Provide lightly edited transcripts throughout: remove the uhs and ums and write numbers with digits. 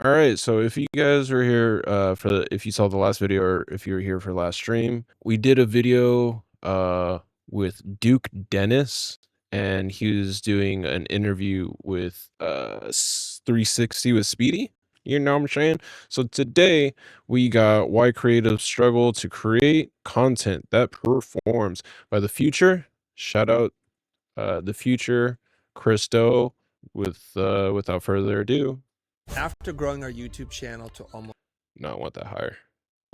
All right, so if you guys were here if you saw the last video or if you were here for last stream, we did a video with Duke Dennis, and he was doing an interview with 360 with Speedy. You know what I'm saying? So today we got Why Creatives Struggle to Create Content That Performs by The Future. Shout out The Future, Christo. Without further ado. After growing our YouTube channel to almost No, I want that higher.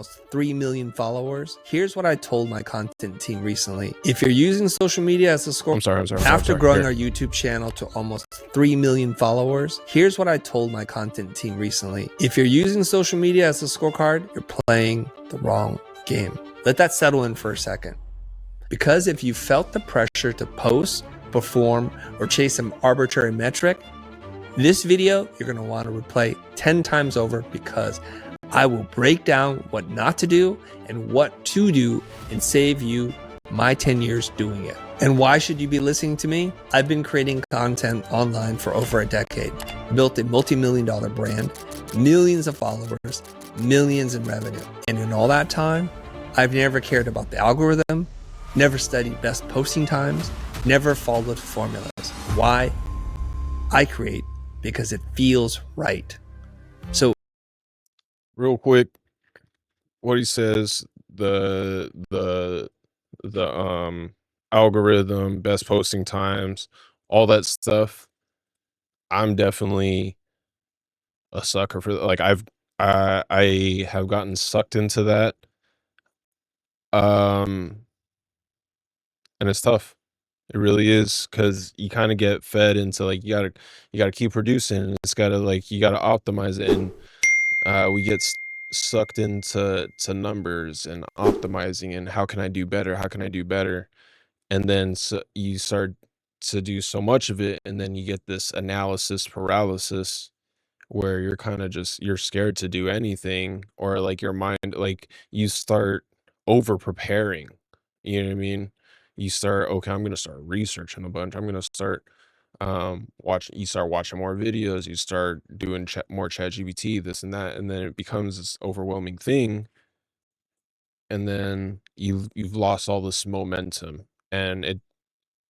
3 million followers, here's what I told my content team recently. If you're using social media as a score, I'm sorry. after growing our YouTube channel to almost 3 million followers, here's what I told my content team recently. If you're using social media as a scorecard, you're playing the wrong game. Let that settle in for a second. Because if you felt the pressure to post, perform, or chase some arbitrary metric, this video you're going to want to replay 10 times over, because I will break down what not to do and what to do and save you my 10 years doing it. And why should you be listening to me? I've been creating content online for over a decade, built a multi-million-dollar brand, millions of followers, millions in revenue. And in all that time, I've never cared about the algorithm, never studied best posting times, never followed formulas. Why? I create because it feels right. So real quick, what he says, the algorithm, best posting times, all that stuff, I'm definitely a sucker for that. Like I have gotten sucked into that. And it's tough. It really is, because you kind of get fed into, like, you gotta keep producing, and it's gotta, like, you gotta optimize it, and we get sucked into numbers and optimizing and how can I do better? How can I do better? And then you start to do so much of it, and then you get this analysis paralysis where you're kind of just you're scared to do anything, or like your mind, like you start over preparing. You know what I mean? You start, okay, I'm gonna start researching a bunch. I'm gonna start you start watching more videos, you start doing more chat gpt, this and that, and then it becomes this overwhelming thing, and then you've lost all this momentum, and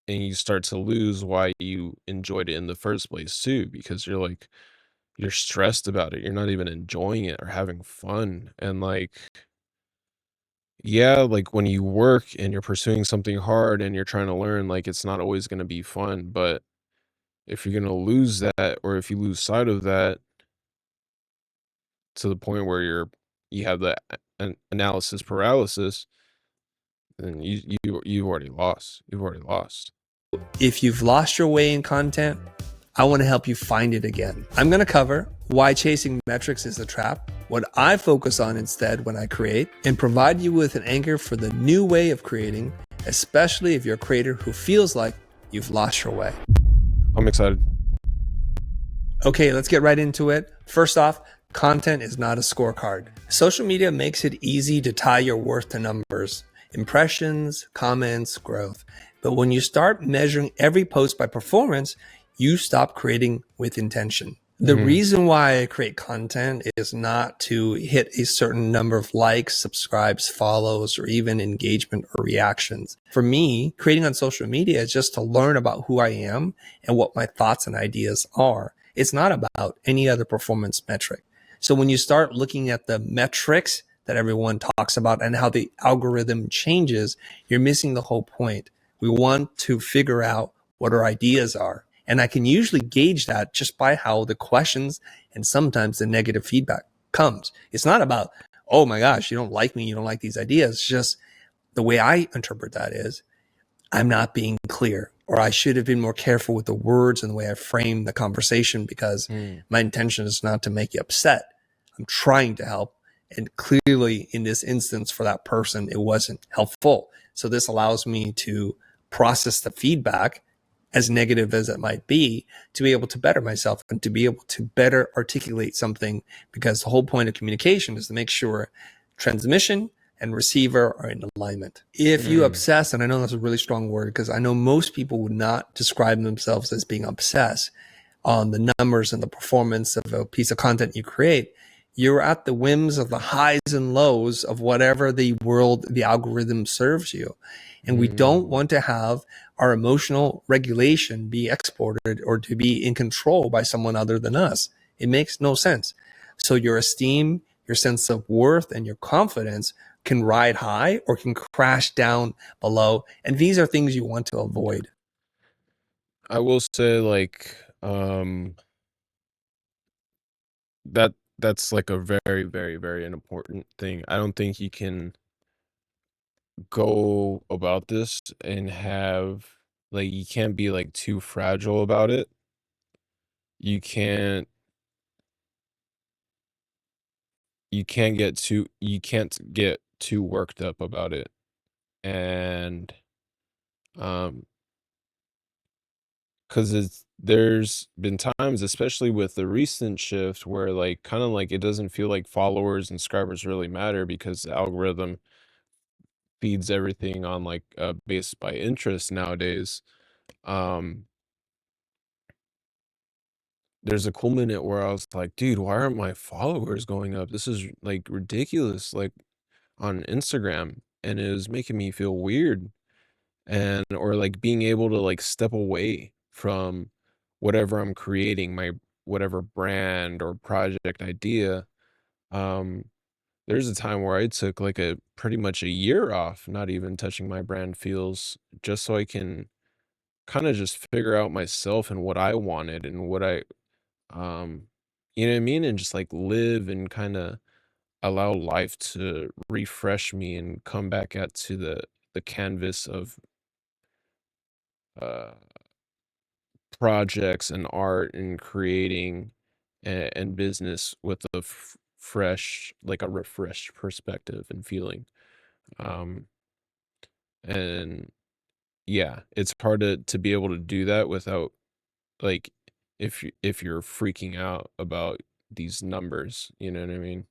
you start to lose why you enjoyed it in the first place too, because you're stressed about it, you're not even enjoying it or having fun. And like, yeah, like when you work and you're pursuing something hard and you're trying to learn, like it's not always going to be fun. But if you're going to lose that, or if you lose sight of that to the point where you have the analysis paralysis, then you've already lost. You've already lost. if you've lost your way in content, I want to help you find it again. I'm going to cover why chasing metrics is a trap, what I focus on instead when I create, and provide you with an anchor for the new way of creating, especially if you're a creator who feels like you've lost your way. I'm excited. Okay, let's get right into it. First off, content is not a scorecard. Social media makes it easy to tie your worth to numbers, impressions, comments, growth. But when you start measuring every post by performance, you stop creating with intention. The reason why I create content is not to hit a certain number of likes, subscribes, follows, or even engagement or reactions. For me, creating on social media is just to learn about who I am and what my thoughts and ideas are. It's not about any other performance metric. So when you start looking at the metrics that everyone talks about and how the algorithm changes, you're missing the whole point. We want to figure out what our ideas are. And I can usually gauge that just by how the questions and sometimes the negative feedback comes. It's not about, oh my gosh, you don't like me, you don't like these ideas. It's just the way I interpret that is, I'm not being clear, or I should have been more careful with the words and the way I frame the conversation, because my intention is not to make you upset. I'm trying to help. And clearly in this instance for that person, it wasn't helpful. So this allows me to process the feedback, as negative as it might be, to be able to better myself and to be able to better articulate something, because the whole point of communication is to make sure transmission and receiver are in alignment. If you obsess, and I know that's a really strong word because I know most people would not describe themselves as being obsessed. on the numbers and the performance of a piece of content you create, you're at the whims of the highs and lows of whatever the algorithm serves you. And we don't want to have our emotional regulation be exported or to be in control by someone other than us. It makes no sense. So your esteem, your sense of worth, and your confidence can ride high or can crash down below. And these are things you want to avoid. I will say, like, that's like a very, very, very important thing. I don't think you can go about this and have like you can't be like too fragile about it. You can't you can't get too worked up about it. And um because there's been times, especially with the recent shift, where like kind of like it doesn't feel like followers and subscribers really matter because the algorithm feeds everything on like based by interest nowadays. Um there's a cool minute where I was like, dude, why aren't my followers going up? This is like ridiculous, like on Instagram. And it was making me feel weird. And or like being able to like step away from whatever I'm creating, my whatever brand or project idea. Um, there's a time where I took like a pretty much a year off, not even touching my brand feels, just so I can kind of just figure out myself and what I wanted and what I you know what I mean? And just like live and kind of allow life to refresh me and come back at to the canvas of uh projects and art and creating and business with a fresh, like a refreshed perspective and feeling. Um, and yeah, it's hard to be able to do that without like if you're freaking out about these numbers, you know what I mean?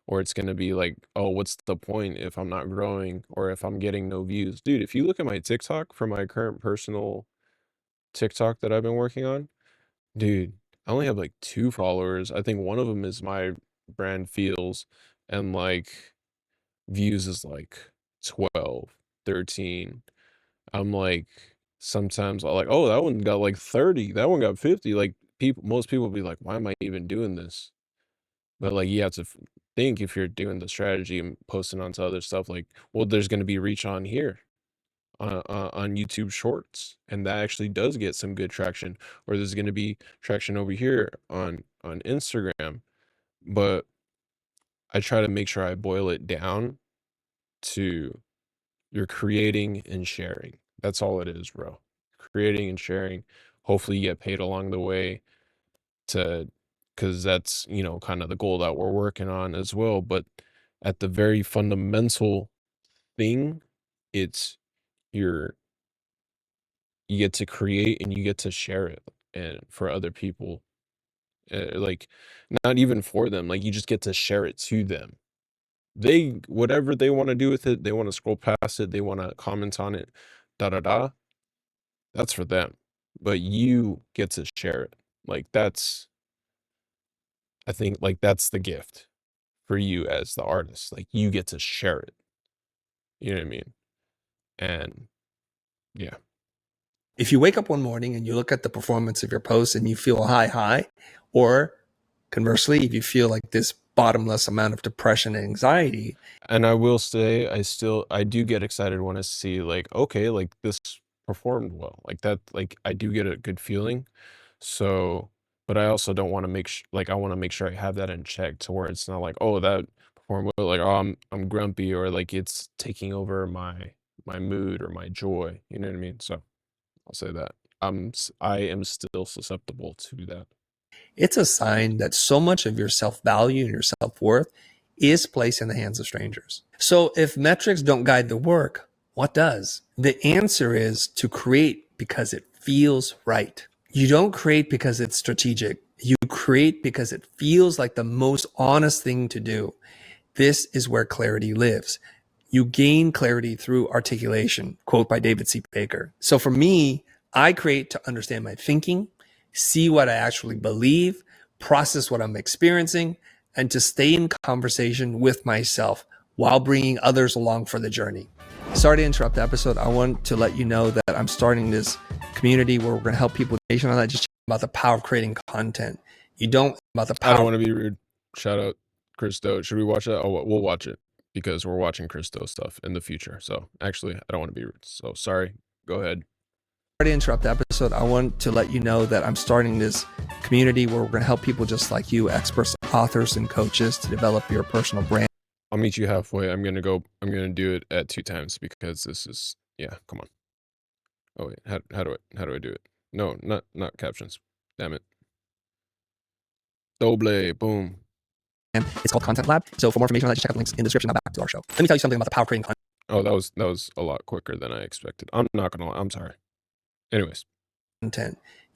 Or it's gonna be like, oh, what's the point if I'm not growing or if I'm getting no views? Dude, if you look at my TikTok for my current personal TikTok that I've been working on, dude, I only have like 2 followers. I think one of them is my brand feels, and like views is like 12, 13. I'm like, sometimes I like, oh, that one got like 30, that one got 50. Like most people be like, why am I even doing this? But like you have to think if you're doing the strategy and posting onto other stuff, like, well, there's going to be reach on here on YouTube Shorts, and that actually does get some good traction. Or there's going to be traction over here on Instagram. But I try to make sure I boil it down to you're creating and sharing. That's all it is, bro. Creating and sharing. Hopefully, you get paid along the way to, because that's kind of the goal that we're working on as well. But at the very fundamental thing, it's your you get to create and you get to share it and for other people, like not even for them, like you just get to share it to them. They whatever they want to do with it, they want to scroll past it, they want to comment on it, da da da, that's for them. But you get to share it. Like that's I think like that's the gift for you as the artist. Like you get to share it. You know what I mean? And yeah. If you wake up one morning and you look at the performance of your post and you feel a high, or conversely, if you feel like this bottomless amount of depression and anxiety, And I will say I do get excited when I see like, okay, like this performed well. Like that, like I do get a good feeling. So, but I also don't want to like I want to make sure I have that in check to where it's not like, oh, that performed well, like, oh, I'm grumpy or like it's taking over my mood or my joy. You know what I mean? So I'll say that. I am still susceptible to that. it's a sign that so much of your self value and your self worth is placed in the hands of strangers. So if metrics don't guide the work, what does? The answer is to create because it feels right. You don't create because it's strategic. You create because it feels like the most honest thing to do. This is where clarity lives. You gain clarity through articulation, quote by David C. Baker. So for me, I create to understand my thinking see what I actually believe, process what I'm experiencing, and to stay in conversation with myself while bringing others along for the journey. Sorry to interrupt the episode. I want to let you know that I'm starting this community where we're going to help people nation on that, just about the power of creating content. You don't about the power. I don't want to be rude. Shout out Chris Do. Should we watch that? Oh, we'll watch it because we're watching Chris Do stuff in the future. So actually, I don't want to be rude. So sorry. Go ahead. Sorry to interrupt the episode. I want to let you know that I'm starting this community where we're going to help people just like you, experts, authors, and coaches, to develop your personal brand. I'll meet you halfway. I'm gonna do it at 2 times because this is, yeah, come on. Oh wait, how do I do it? No, not captions. Damn it. Doble, boom. It's called Content Lab. So for more information on that, just check out the links in the description. Now back to our show. Let me tell you something about the power of creating content. Oh, that was a lot quicker than I expected. I'm not gonna lie. I'm sorry. Anyways.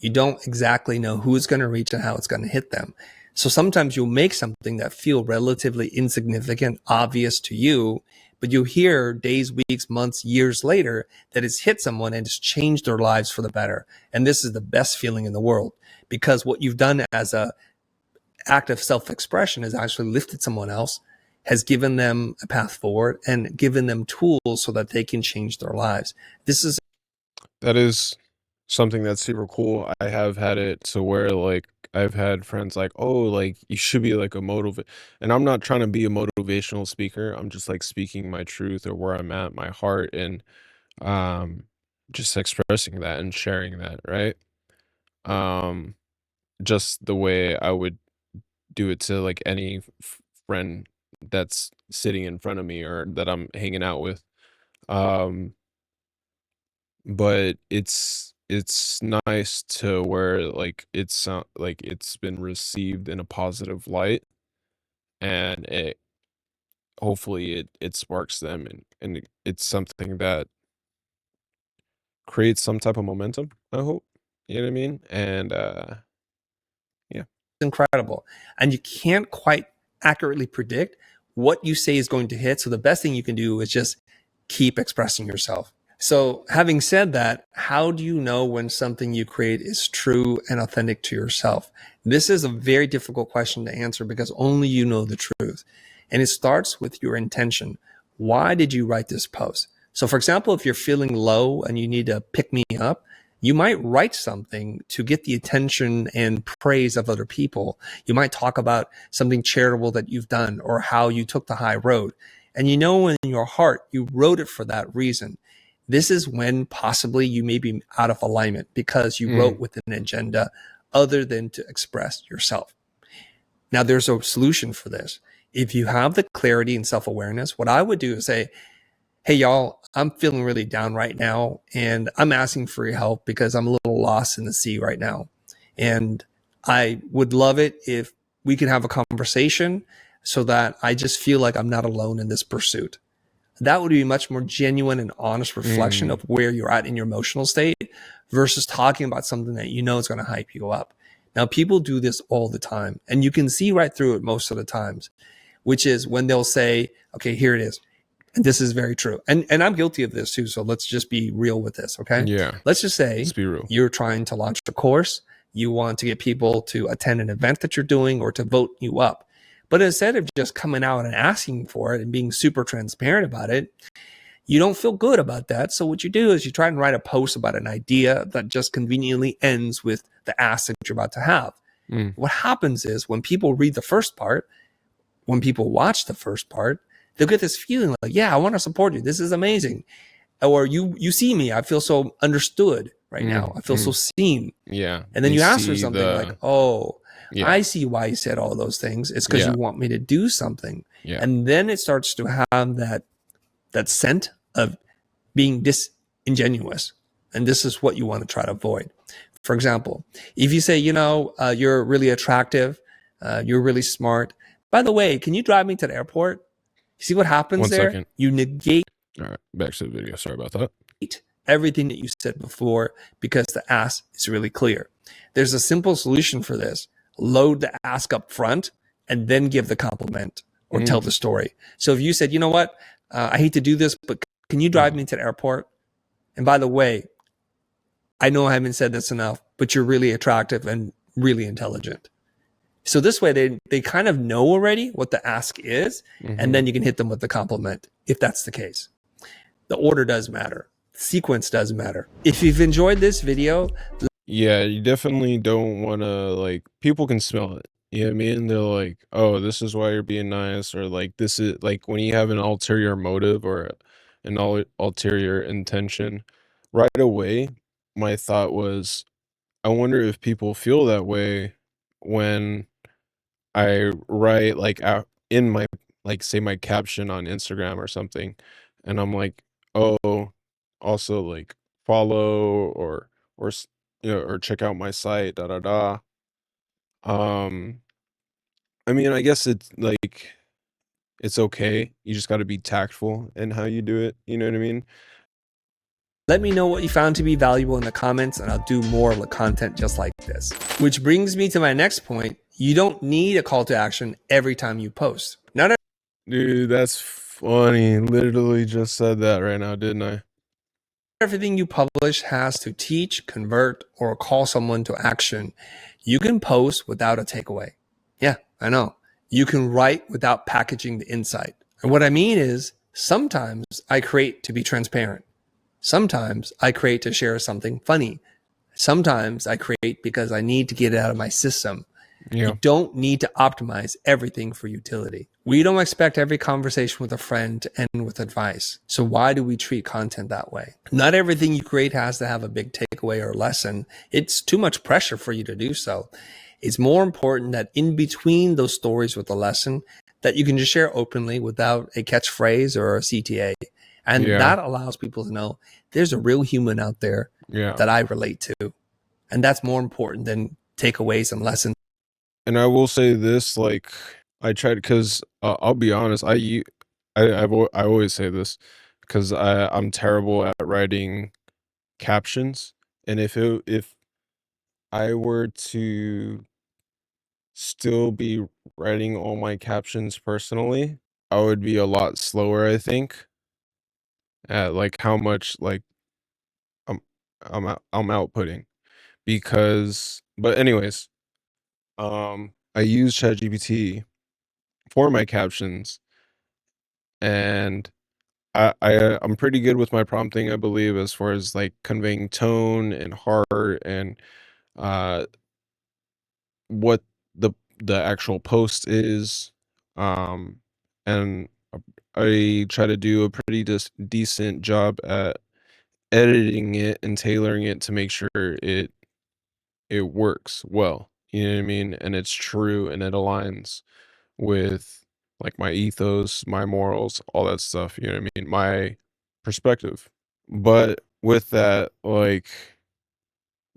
You don't exactly know who it's going to reach and how it's going to hit them. So sometimes you'll make something that feel relatively insignificant, obvious to you, but you'll hear days, weeks, months, years later that it's hit someone and it's changed their lives for the better. And this is the best feeling in the world, because what you've done as a act of self-expression has actually lifted someone else, has given them a path forward, and given them tools so that they can change their lives. That is something that's super cool. I have had it to where like I've had friends like, oh, like you should be like a and I'm not trying to be a motivational speaker. I'm just like speaking my truth or where I'm at, my heart, and um just expressing that and sharing that, right? Um just the way I would do it to like any friend that's sitting in front of me or that I'm hanging out with. Um but it's nice to where like it's like it's been received in a positive light, and it hopefully it sparks them, and it's something that creates some type of momentum, I hope. You know what I mean? And yeah. incredible. And you can't quite accurately predict what you say is going to hit. So the best thing you can do is just keep expressing yourself. So having said that, how do you know when something you create is true and authentic to yourself? This is a very difficult question to answer because only you know the truth. And it starts with your intention. Why did you write this post? So for example, if you're feeling low and you need to pick me up, you might write something to get the attention and praise of other people. You might talk about something charitable that you've done or how you took the high road. And you know in your heart, you wrote it for that reason. This is when possibly you may be out of alignment because you wrote with an agenda other than to express yourself. Now, there's a solution for this. If you have the clarity and self-awareness, what I would do is say, hey, y'all, I'm feeling really down right now, and I'm asking for your help because I'm a little lost in the sea right now. And I would love it if we could have a conversation so that I just feel like I'm not alone in this pursuit. That would be a much more genuine and honest reflection of where you're at in your emotional state versus talking about something that you know is going to hype you up. Now, people do this all the time, and you can see right through it most of the times, which is when they'll say, okay, here it is. And this is very true. And I'm guilty of this too. So let's just be real with this. Okay. Yeah. Let's just say Let's be real. You're trying to launch a course. You want to get people to attend an event that you're doing or to vote you up. But instead of just coming out and asking for it and being super transparent about it, you don't feel good about that. So what you do is you try and write a post about an idea that just conveniently ends with the ask that you're about to have. What happens is when people read the first part, when people watch the first part, they'll get this feeling like, yeah, I want to support you. This is amazing. Or you see me. I feel so understood right now. I feel so seen. Yeah. And then you ask for something like, oh, yeah, I see why you said all those things. It's because you want me to do something. Yeah. And then it starts to have that scent of being disingenuous. And this is what you want to try to avoid. For example, if you say, you're really attractive, you're really smart. By the way, can you drive me to the airport? You see what happens 1 there? second. You negate All right, back to the video. Sorry about that. everything that you said before because the ask is really clear. There's a simple solution for this. Load the ask up front and then give the compliment or tell the story. So if you said, you know what, I hate to do this, but can you drive me to the airport? And by the way, I know I haven't said this enough, but you're really attractive and really intelligent. So this way they kind of know already what the ask is, and then you can hit them with the compliment if that's the case. The order does matter. Sequence does matter. If you've enjoyed this video, Yeah, you definitely don't wanna, like people can smell it, you know what I mean? They're like, "Oh, this is why you're being nice," or like, "This is" like, when you have an ulterior motive or an ulterior intention, right away, my thought was, I wonder if people feel that way when I write, like, out in my like, say, my caption on Instagram or something, and I'm like, "Oh, also, like, follow or s or check out my site, da, da, da." Um, I mean, I guess it's, like, it's okay. You just gotta be tactful in how you do it, you know what I mean? let me know what you found to be valuable in the comments, and I'll do more of the content just like this. Which brings me to my next point. You don't need a call to action every time you post. Not Dude, that's funny. Literally just said that right now, didn't I? everything you publish has to teach, convert, or call someone to action. You can post without a takeaway. Yeah, I know. You can write without packaging the insight. And what I mean is, sometimes I create to be transparent. Sometimes I create to share something funny. Sometimes I create because I need to get it out of my system. You Yeah. don't need to optimize everything for utility. We don't expect every conversation with a friend to end with advice. So why do we treat content that way? Not everything you create has to have a big takeaway or lesson. It's too much pressure for you to do so. It's more important that in between those stories with a lesson, that you can just share openly without a catchphrase or a CTA. And Yeah. that allows people to know there's a real human out there Yeah. that I relate to. And that's more important than takeaways and lessons. And I will say this, like, I tried 'cause, I'll be honest, I always say this 'cause I'm terrible at writing captions, and if I were to still be writing all my captions personally, I would be a lot slower, I think, at, like, how much, like, I'm I'm outputting but anyways, I use ChatGPT for my captions, and I'm pretty good with my prompting, I believe, as far as, like, conveying tone and heart and, uh, what the actual post is, um, and I try to do a pretty decent job at editing it and tailoring it to make sure it works well, you know what I mean? And it's true and it aligns with, like, my ethos, my morals, all that stuff, you know what I mean? My perspective. But with that, like,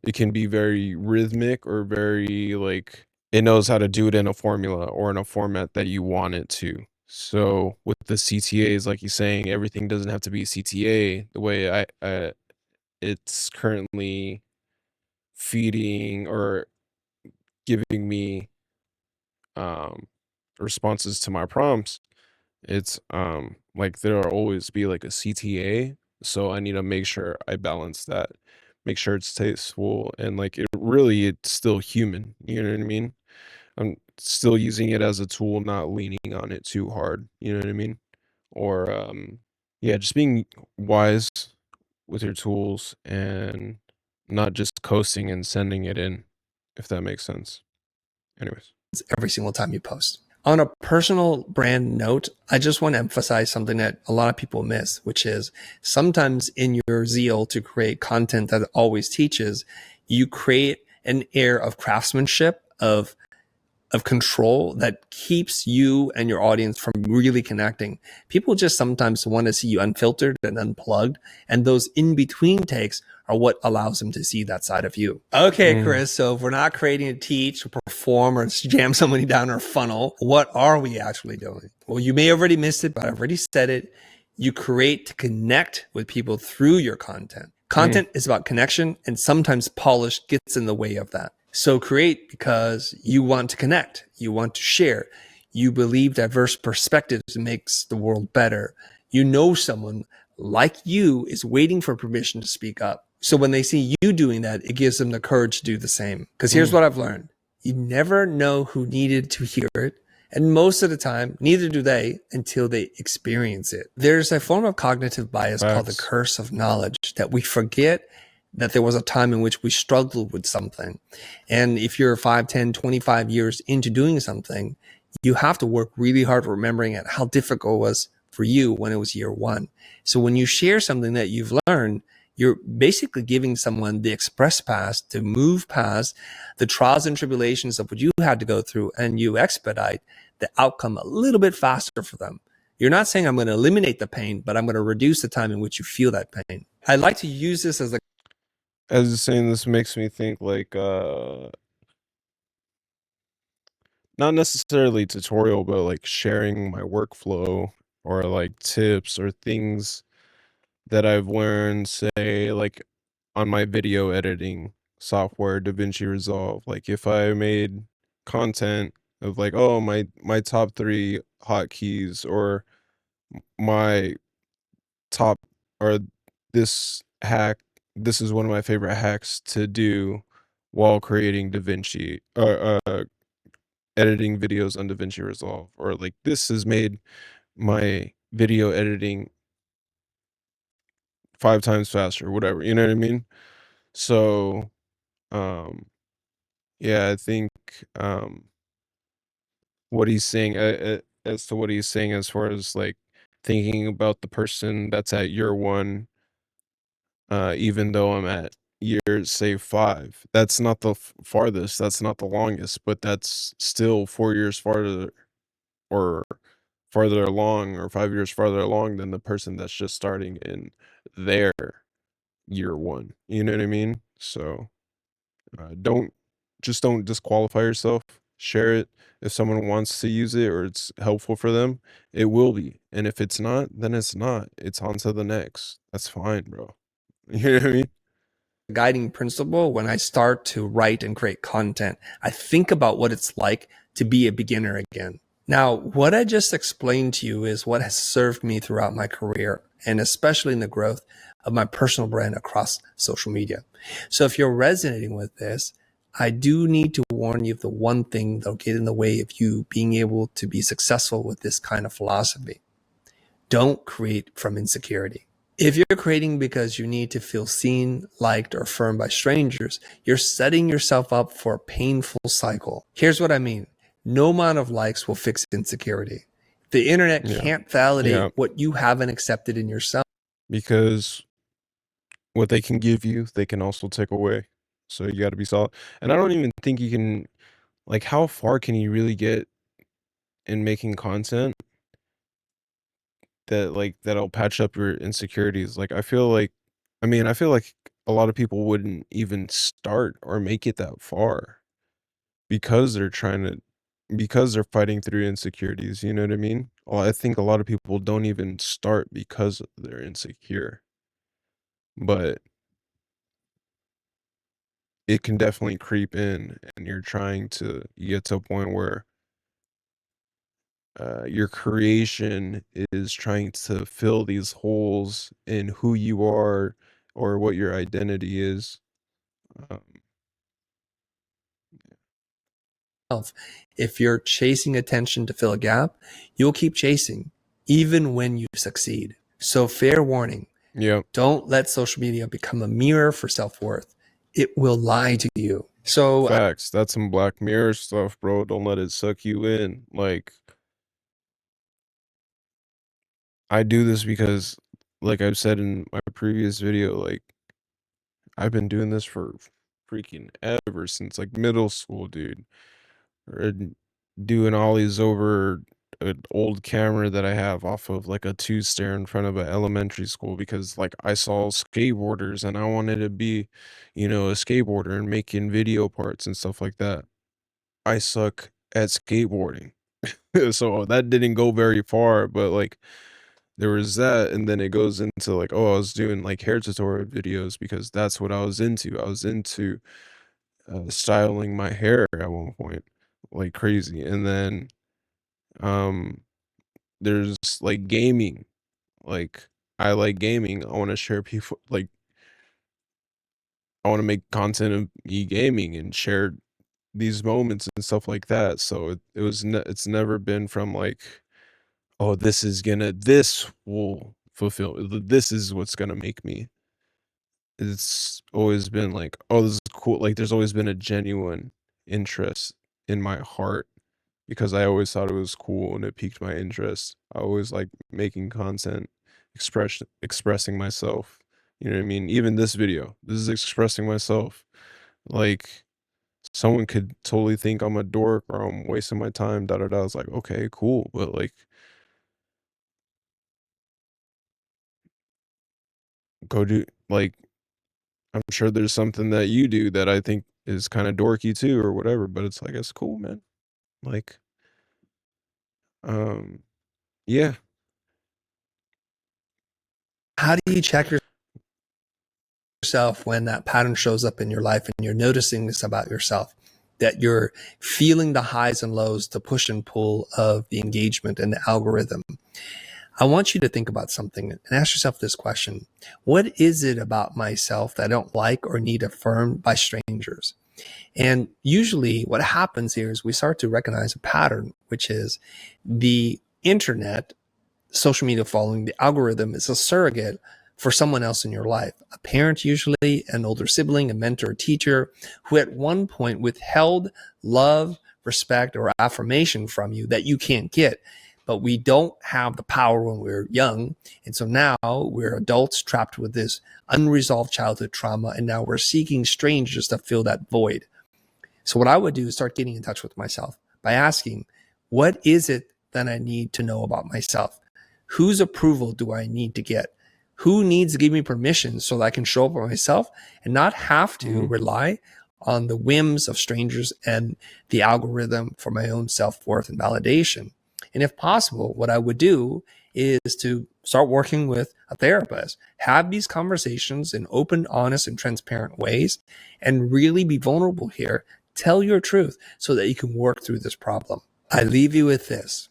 it can be very rhythmic or very, like, it knows how to do it in a formula or in a format that you want it to. So with the CTAs, like you're saying, everything doesn't have to be CTA the way it's currently feeding or giving me um responses to my prompts. It's like there'll always be like a CTA, so I need to make sure I balance that, make sure it's tasteful and like it's still human, you know what I mean? I'm still using it as a tool, not leaning on it too hard, you know what I mean? Or yeah, just being wise with your tools and not just coasting and sending it in, if that makes sense. Anyways. Every single time you post. On a personal brand note, I just want to emphasize something that a lot of people miss, which is sometimes in your zeal to create content that always teaches, you create an air of craftsmanship, of control that keeps you and your audience from really connecting. People just sometimes want to see you unfiltered and unplugged, and those in-between takes are what allows them to see that side of you. Okay, Mm. Chris, so if we're not creating to teach or perform or jam somebody down our funnel, what are we actually doing? Well, you may have already missed it, but I've already said it. You create to connect with people through your content. Mm. Content is about connection, and sometimes polish gets in the way of that. So create because you want to connect, you want to share, you believe diverse perspectives makes the world better. You know someone like you is waiting for permission to speak up. So when they see you doing that, it gives them the courage to do the same. Because here's Mm, what I've learned: you never know who needed to hear it. And most of the time, neither do they until they experience it. There's a form of cognitive bias called the facts. curse of knowledge, that we forget that there was a time in which we struggled with something. And if you're 5, 10, 25 years into doing something, you have to work really hard remembering it, how difficult it was for you when it was year one. So when you share something that you've learned, you're basically giving someone the express pass to move past the trials and tribulations of what you had to go through, and you expedite the outcome a little bit faster for them. You're not saying I'm going to eliminate the pain, but I'm going to reduce the time in which you feel that pain. I like to use this as a As you're saying, this makes me think like not necessarily tutorial, but like sharing my workflow or like tips or things that I've learned, say like on my video editing software, DaVinci Resolve. Like if I made content of like, oh, my top 3 hotkeys or my top or this hack, this is one of my favorite hacks to do while creating DaVinci editing videos on DaVinci Resolve, or like this has made my video editing 5 times faster, whatever, you know what I mean? So, um, yeah, I think, what he's saying, as to what he's saying as far as, like, thinking about the person that's at year 1, even though I'm at year, say, 5, that's not the farthest, that's not the longest, but that's still 4 years farther or farther along or 5 years farther along than the person that's just starting in their year 1, you know what I mean? So, don't don't disqualify yourself, share it. If someone wants to use it or it's helpful for them, it will be, and if it's not, then it's not, it's on to the next. That's fine, bro. You know what I mean? guiding principle when I start to write and create content. I think about what it's like to be a beginner again. Now, what I just explained to you is what has served me throughout my career, and especially in the growth of my personal brand across social media. So if you're resonating with this, I do need to warn you of the one thing that'll get in the way of you being able to be successful with this kind of philosophy. Don't create from insecurity. If you're creating because you need to feel seen, liked, or affirmed by strangers, you're setting yourself up for a painful cycle. Here's what I mean: no amount of likes will fix insecurity. The internet Yeah. can't validate Yeah, what you haven't accepted in yourself. because what they can give you, they can also take away. So you gotta be solid, and I don't even think you can like, how far can you really get in making content that, like, that'll patch up your insecurities? Like, I feel like a lot of people wouldn't even start or make it that far because because they're fighting through insecurities, you know what I mean? Well, I think a lot of people don't even start because they're insecure, but it can definitely creep in, and you get to a point where your creation is trying to fill these holes in who you are or what your identity is. Um, If you're chasing attention to fill a gap, you'll keep chasing even when you succeed. So, fair warning: yeah, don't let social media become a mirror for self worth. It will lie to you. So, facts. That's some Black Mirror stuff, bro. Don't let it suck you in. Like, I do this because, like I've said in my previous video, like, I've been doing this for freaking ever since like middle school, dude. And doing ollies over an old camera that I have off of like a two stair in front of an elementary school because like I saw skateboarders and I wanted to be, a skateboarder and making video parts and stuff like that. I suck at skateboarding. So that didn't go very far, but like there was that, and then it goes into like, oh, I was doing like hair tutorial videos because that's what I was into. I was into styling my hair at one point like crazy, and then um there's like gaming. Like I like gaming. I want to share people like I want to make content of me gaming and share these moments and stuff like that. So it's never been from like, oh, this will fulfill, this is what's gonna make me. It's always been like, oh, this is cool. Like there's always been a genuine interest in my heart because I always thought it was cool and it piqued my interest. I always like making content, expressing myself. You know what I mean? Even this video, this is expressing myself. Like someone could totally think I'm a dork or I'm wasting my time, da da da. It's like, okay, cool. But like go do like I'm sure there's something that you do that I think is kind of dorky too or whatever, but it's like it's cool, man. Like um yeah. How do you check yourself when that pattern shows up in your life and you're noticing this about yourself, that you're feeling the highs and lows, the push and pull of the engagement and the algorithm? I want you to think about something and ask yourself this question. What is it about myself that I don't like or need affirmed by strangers? And usually what happens here is we start to recognize a pattern, which is the internet, social media following, the algorithm is a surrogate for someone else in your life, a parent, usually an older sibling, a mentor, a teacher, who at one point withheld love, respect, or affirmation from you that you can't get. But we don't have the power when we're young. And so now we're adults trapped with this unresolved childhood trauma. And now we're seeking strangers to fill that void. So what I would do is start getting in touch with myself by asking, what is it that I need to know about myself? Whose approval do I need to get? Who needs to give me permission so that I can show up for myself and not have to Mhm. rely on the whims of strangers and the algorithm for my own self-worth and validation? And if possible, what I would do is to start working with a therapist, have these conversations in open, honest, and transparent ways, and really be vulnerable here. Tell your truth so that you can work through this problem. I leave you with this.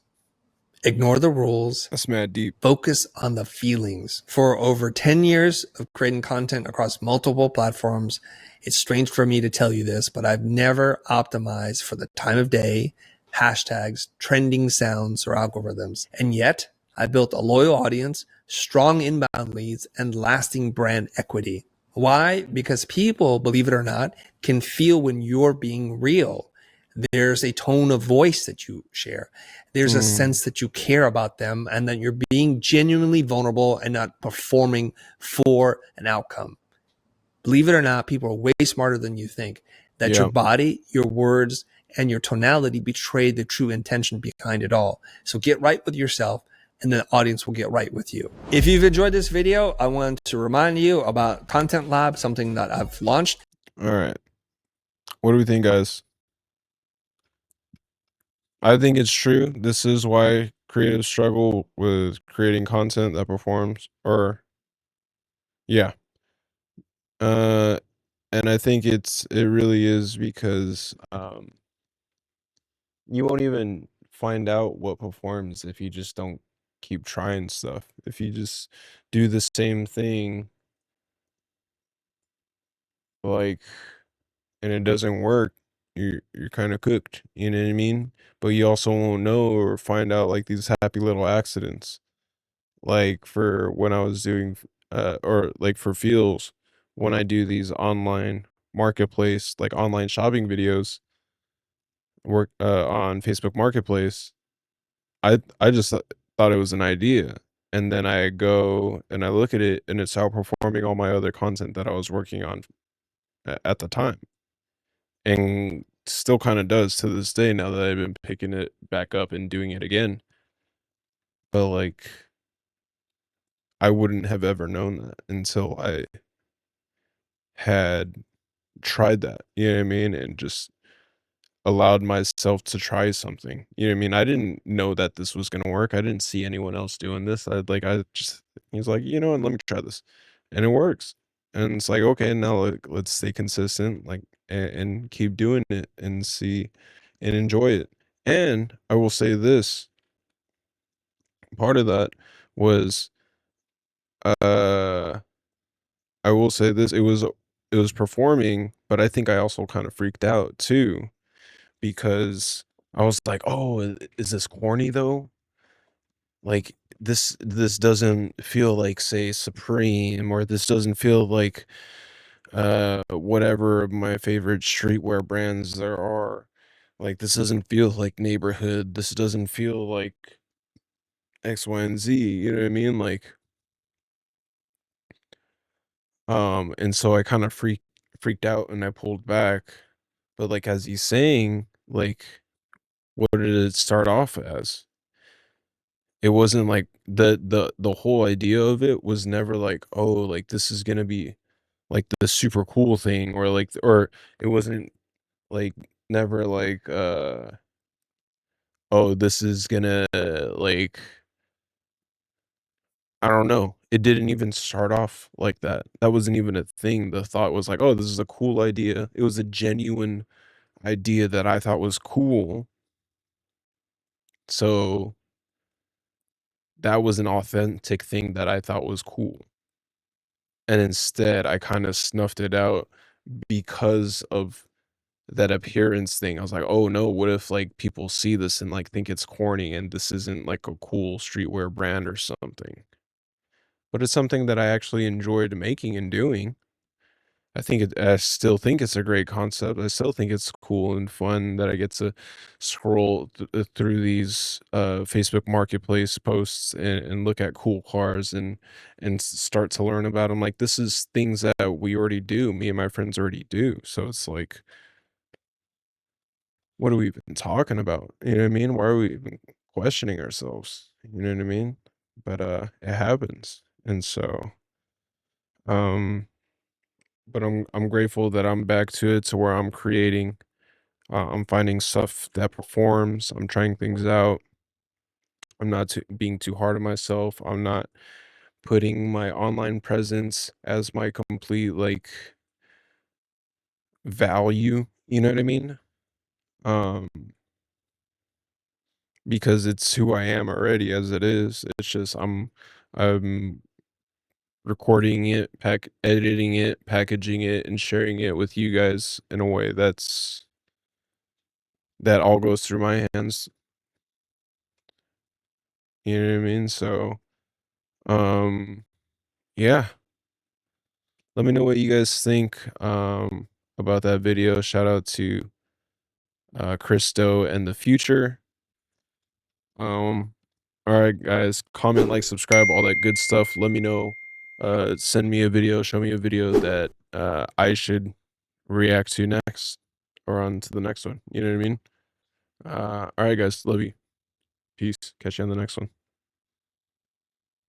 Ignore the rules, That's mad deep. focus on the feelings. For over 10 years of creating content across multiple platforms, it's strange for me to tell you this, but I've never optimized for the time of day, hashtags, trending sounds, or algorithms. And yet, I built a loyal audience, strong inbound leads, and lasting brand equity. Why? Because people, believe it or not, can feel when you're being real. There's a tone of voice that you share. There's a Mm, sense that you care about them and that you're being genuinely vulnerable and not performing for an outcome. Believe it or not, people are way smarter than you think. That your yeah. body, your words, and your tonality betray the true intention behind it all. So get right with yourself, and the audience will get right with you. If you've enjoyed this video, I want to remind you about Content Lab, something that I've launched. All right. What do we think, guys? I think it's true. This is why creatives struggle with creating content that performs or yeah. Uh and I think it really is because you won't even find out what performs if you just don't keep trying stuff. If you just do the same thing like and it doesn't work, you're kind of cooked, you know what I mean? But you also won't know or find out like these happy little accidents. Like for when I was doing or like for Feels, when I do these online marketplace, like online shopping videos, work on Facebook Marketplace, I just thought it was an idea. And then I go and I look at it and it's outperforming all my other content that I was working on at the time. And still kind of does to this day now that I've been picking it back up and doing it again. But like I wouldn't have ever known that until I had tried that, you know what I mean? And just allowed myself to try something. You know what I mean? I didn't know that this was gonna work. I didn't see anyone else doing this. I just he's like, you know what, let me try this. And it works. And it's like, okay, now let's stay consistent, like and keep doing it and see and enjoy it. And I will say this, part of that was uh I will say this, it was it was performing, but I think I also kind of freaked out too because I was like, "Oh, is this corny though?" Like this doesn't feel like, say, Supreme, or this doesn't feel like whatever of my favorite streetwear brands there are. Like this doesn't feel like Neighborhood. This doesn't feel like X, Y, and Z. You know what I mean? Like, and so I kind of freaked out and I pulled back. But like as he's saying, like, what did it start off as? It wasn't like the whole idea of it was never like, oh, like this is gonna be like the super cool thing, or like, or it wasn't like never like oh, this is gonna like, I don't know. It didn't even start off like that. That wasn't even a thing. The thought was like, oh, this is a cool idea. It was a genuine idea that I thought was cool. So that was an authentic thing that I thought was cool. And instead, I kind of snuffed it out because of that appearance thing. I was like, "Oh no, what if like people see this and like think it's corny and this isn't like a cool streetwear brand or something?" But it's something that I actually enjoyed making and doing. I still think it's a great concept. I still think it's cool and fun that I get to scroll through these Facebook Marketplace posts and look at cool cars and start to learn about them. Like this is things that we already do. Me and my friends already do. So it's like, what are we even talking about? You know what I mean? Why are we even questioning ourselves? You know what I mean? But it happens. And so um but I'm grateful that I'm back to it, to where I'm creating. I'm finding stuff that performs. I'm trying things out. I'm not being too hard on myself. I'm not putting my online presence as my complete like value. You know what I mean? Um, because it's who I am already as it is. It's just I'm recording it, editing it, packaging it, and sharing it with you guys in a way that all goes through my hands. You know what I mean? So, um, yeah. Let me know what you guys think about that video. Shout out to Christo and the Future. Um, all right, guys. Comment, like, subscribe, all that good stuff. Let me know. Send me a video. Show me a video that I should react to next, or on to the next one. You know what I mean? All right, guys. Love you. Peace. Catch you on the next one.